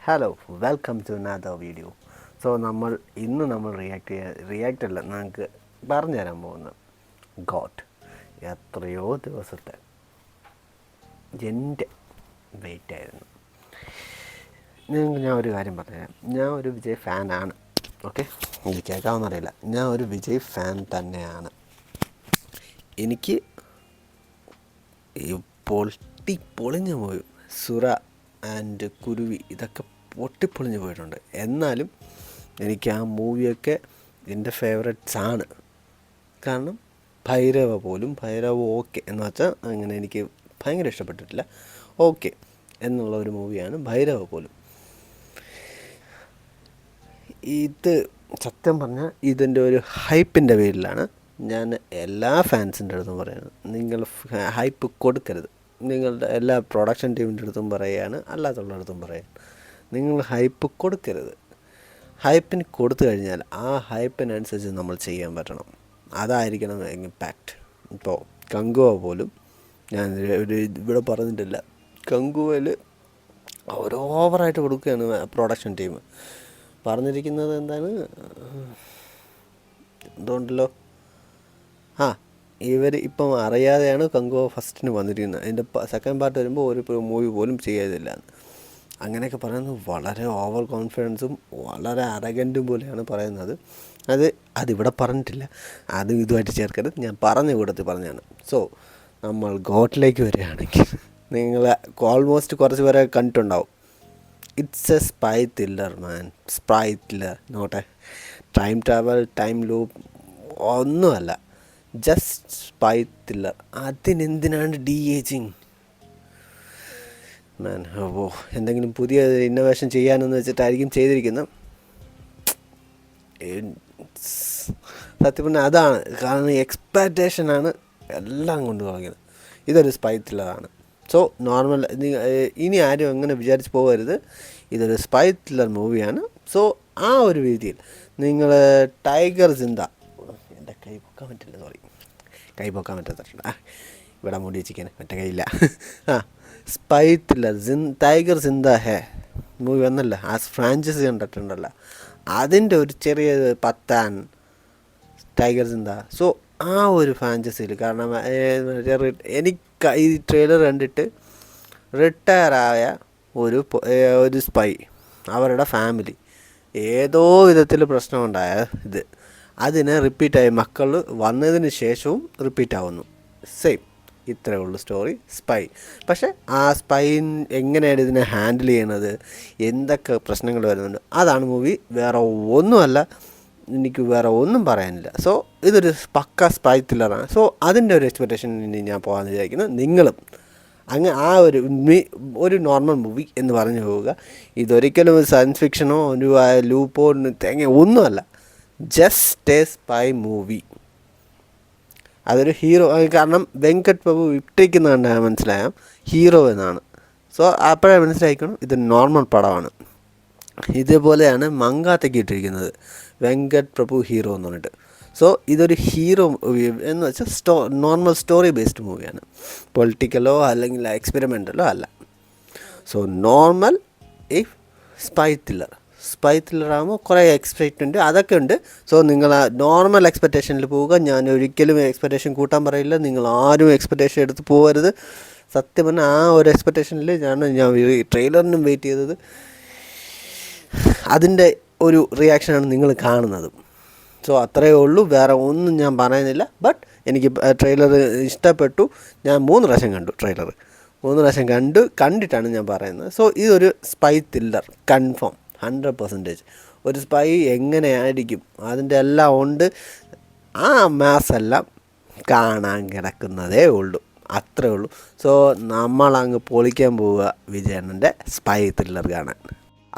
Hello, welcome to another video. So ഇന്ന് നമ്മൾ react അല്ല, നമുക്ക് പറഞ്ഞു തരാൻ പോകുന്നത് ഗോട്ട്. എത്രയോ ദിവസത്തെ എൻ്റെ വെയിറ്റായിരുന്നു. ഞാൻ ഒരു കാര്യം പറഞ്ഞുതരാം. ഞാൻ ഒരു വിജയ് ഫാനാണ്. ഓക്കെ, എനിക്ക് കേൾക്കാമെന്നറിയില്ല, ഞാൻ ഒരു വിജയ് ഫാൻ തന്നെയാണ്. എനിക്ക് പൊളിഞ്ഞു പോയി. സുര ആൻഡ് കുരുവി ഇതൊക്കെ പൊട്ടിപ്പൊളിഞ്ഞു പോയിട്ടുണ്ട്. എന്നാലും എനിക്ക് ആ മൂവിയൊക്കെ എൻ്റെ ഫേവറേറ്റ്സ് ആണ്. കാരണം ഭൈരവ ഓക്കെ എന്ന് വെച്ചാൽ അങ്ങനെ എനിക്ക് ഭയങ്കര ഇഷ്ടപ്പെട്ടിട്ടില്ല. ഓക്കെ എന്നുള്ള ഒരു മൂവിയാണ് ഭൈരവ പോലും. ഇത് സത്യം പറഞ്ഞാൽ ഇതിൻ്റെ ഒരു ഹൈപ്പിൻ്റെ പേരിലാണ് ഞാൻ എല്ലാ ഫാൻസിൻ്റെ അടുത്തും പറയുന്നത്. നിങ്ങൾ ഹൈപ്പ് കൊടുക്കരുത്. നിങ്ങളുടെ എല്ലാ പ്രൊഡക്ഷൻ ടീമിൻ്റെ അടുത്തും പറയുകയാണ്, അല്ലാത്തുള്ളടത്തും പറയുകയാണ്. നിങ്ങൾ ഹൈപ്പ് കൊടുക്കരുത്. ഹൈപ്പിന് കൊടുത്തു കഴിഞ്ഞാൽ ആ ഹൈപ്പിനനുസരിച്ച് നമ്മൾ ചെയ്യാൻ പറ്റണം. അതായിരിക്കണം ഇമ്പാക്റ്റ്. ഇപ്പോൾ കങ്കുവ പോലും ഞാൻ ഇവിടെ പറഞ്ഞിട്ടില്ല. കങ്കുവയിൽ ഓവറായിട്ട് കൊടുക്കുകയാണ് പ്രൊഡക്ഷൻ ടീം. പറഞ്ഞിരിക്കുന്നത് എന്താണ് എന്തുകൊണ്ടല്ലോ, ഇവർ ഇപ്പം അറിയാതെയാണ് കങ്കുവ ഫസ്റ്റിന് വന്നിരിക്കുന്നത്. അതിൻ്റെ സെക്കൻഡ് പാർട്ട് വരുമ്പോൾ ഒരു മൂവി പോലും ചെയ്യതില്ല. അങ്ങനെയൊക്കെ പറയുന്നത് വളരെ ഓവർ കോൺഫിഡൻസും വളരെ അറഗൻറ്റും പോലെയാണ് പറയുന്നത്. അതിവിടെ പറഞ്ഞിട്ടില്ല, അതും ഇതുമായിട്ട് ചേർക്കരുത്. ഞാൻ പറഞ്ഞ കൂട്ടത്തിൽ പറഞ്ഞാണ്. സോ നമ്മൾ ഗോട്ടിലേക്ക് വരികയാണെങ്കിൽ നിങ്ങൾ ഓൾമോസ്റ്റ് കുറച്ച് പേരെ കണ്ടിട്ടുണ്ടാവും. It's a spy thriller man. Spy thriller, not a time travel, time loop, ഒന്നുമല്ല. Just spy thriller. അതിനെന്തിനാണ് ഏജിങ് മാൻ? എന്തെങ്കിലും പുതിയ ഇന്നോവേഷൻ ചെയ്യാനെന്ന് വെച്ചിട്ടായിരിക്കും ചെയ്തിരിക്കുന്നത്. സത്യം പറഞ്ഞാൽ അതാണ് കാരണം. എക്സ്പെക്റ്റേഷനാണ് എല്ലാം കൊണ്ട് തുടങ്ങിയത്. ഇതൊരു സ്പൈ ത്രില്ലറാണ്. സോ നോർമൽ ഇനി ആരും അങ്ങനെ വിചാരിച്ച് പോകരുത്. ഇതൊരു സ്പൈ ത്രില്ലർ മൂവിയാണ്. സോ ആ ഒരു രീതിയിൽ നിങ്ങൾ ടൈഗർ സിന്ദ, എൻ്റെ കൈ പൊക്കാൻ പറ്റില്ല, സോറി, കൈ പൊക്കാൻ പറ്റാത്തിട്ടുണ്ട്. ഇവിടെ മൂടി വെച്ചിരിക്കാൻ മറ്റേ കൈയില്ല. സ്പൈ ത്രില്ലർ ടൈഗർ സിന്ദ ഹേ മൂവി വന്നല്ല, ആ ഫ്രാഞ്ചൈസി കണ്ടിട്ടുണ്ടല്ലോ, അതിൻ്റെ ഒരു ചെറിയ പത്താൻ ടൈഗർ സിന്ദ. സോ ആ ഒരു ഫ്രാഞ്ചൈസിയിൽ, കാരണം എനിക്ക് ഈ ട്രെയിലർ കണ്ടിട്ട് റിട്ടയറായ ഒരു സ്പൈ, അവരുടെ ഫാമിലി ഏതോ വിധത്തിൽ പ്രശ്നമുണ്ടായ അതിനെ റിപ്പീറ്റായി മക്കൾ വന്നതിന് ശേഷവും റിപ്പീറ്റാവുന്നു. സെയിം, ഇത്രയേ ഉള്ളൂ സ്റ്റോറി. സ്പൈ. പക്ഷേ ആ സ്പൈ എങ്ങനെയാണ് ഇതിനെ ഹാൻഡിൽ ചെയ്യണത്, എന്തൊക്കെ പ്രശ്നങ്ങൾ വരുന്നുണ്ട്, അതാണ് മൂവി. വേറെ ഒന്നുമല്ല, എനിക്ക് വേറെ ഒന്നും പറയാനില്ല. സോ ഇതൊരു പക്ക സ്പൈ ത്രില്ലറാണ്. സോ അതിൻ്റെ ഒരു എക്സ്പെക്റ്റേഷൻ ഞാൻ പോകാമെന്ന് വിചാരിക്കുന്നു. നിങ്ങളും ആ ഒരു നോർമൽ മൂവി എന്ന് പറഞ്ഞു പോവുക. ഇതൊരിക്കലും സയൻസ് ഫിക്ഷനോ ഒരു ലൂപ്പോ ഒന്നുമല്ല. Just A spy movie. അതൊരു ഹീറോ, കാരണം വെങ്കട്ട് പ്രഭു ഇട്ടിരിക്കുന്ന കണ്ടാൽ മനസ്സിലായാം ഹീറോ എന്നാണ്. സോ അപ്പോഴേ മനസ്സിലാക്കണം ഇത് നോർമൽ പടമാണ്. ഇതേപോലെയാണ് മങ്കാത്തേക്ക് ഇട്ടിരിക്കുന്നത്, വെങ്കട്ട് പ്രഭു ഹീറോ എന്ന് പറഞ്ഞിട്ട്. സോ ഇതൊരു ഹീറോ എന്ന് വെച്ചാൽ നോർമൽ സ്റ്റോറി ബേസ്ഡ് മൂവിയാണ്. പൊളിറ്റിക്കലോ അല്ലെങ്കിൽ എക്സ്പെരിമെൻ്റലോ അല്ല. സോ നോർമൽ സ്പൈ ത്രില്ലറാകുമ്പോൾ കുറേ എക്സ്പെക്റ്റൻറ്റ് അതൊക്കെ ഉണ്ട്. സോ നിങ്ങൾ ആ നോർമൽ എക്സ്പെക്റ്റേഷനിൽ പോവുക. ഞാൻ ഒരിക്കലും എക്സ്പെക്റ്റേഷൻ കൂട്ടാൻ പറയില്ല. നിങ്ങൾ ആരും എക്സ്പെക്റ്റേഷൻ എടുത്ത് പോകരുത്. സത്യം പറഞ്ഞാൽ ആ ഒരു എക്സ്പെക്റ്റേഷനിൽ ഞാൻ ട്രെയിലറിനും വെയിറ്റ് ചെയ്തത്. അതിൻ്റെ ഒരു റിയാക്ഷനാണ് നിങ്ങൾ കാണുന്നത്. സോ അത്രയേ ഉള്ളൂ, വേറെ ഒന്നും ഞാൻ പറയുന്നില്ല. ബട്ട് എനിക്ക് ട്രെയിലർ ഇഷ്ടപ്പെട്ടു. ഞാൻ 3 പ്രാവശ്യം കണ്ടു ട്രെയിലർ. 3 പ്രാവശ്യം കണ്ടിട്ടാണ് ഞാൻ പറയുന്നത്. സോ ഇതൊരു സ്പൈ ത്രില്ലർ കൺഫേം 100%. ഒരു സ്പൈ എങ്ങനെയായിരിക്കും അതിൻ്റെ എല്ലാം ഉണ്ട്. ആ മാസെല്ലാം കാണാൻ കിടക്കുന്നതേ ഉള്ളൂ, അത്രേ ഉള്ളൂ. സോ നമ്മളങ്ങ് പൊളിക്കാൻ പോവുക വിജയണ്ണൻ്റെ സ്പൈ ത്രില്ലർ കാണാൻ.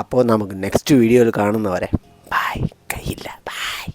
അപ്പോൾ നമുക്ക് നെക്സ്റ്റ് വീഡിയോയിൽ കാണുന്നവരെ ബൈ. കയ്യില്ല, ബൈ.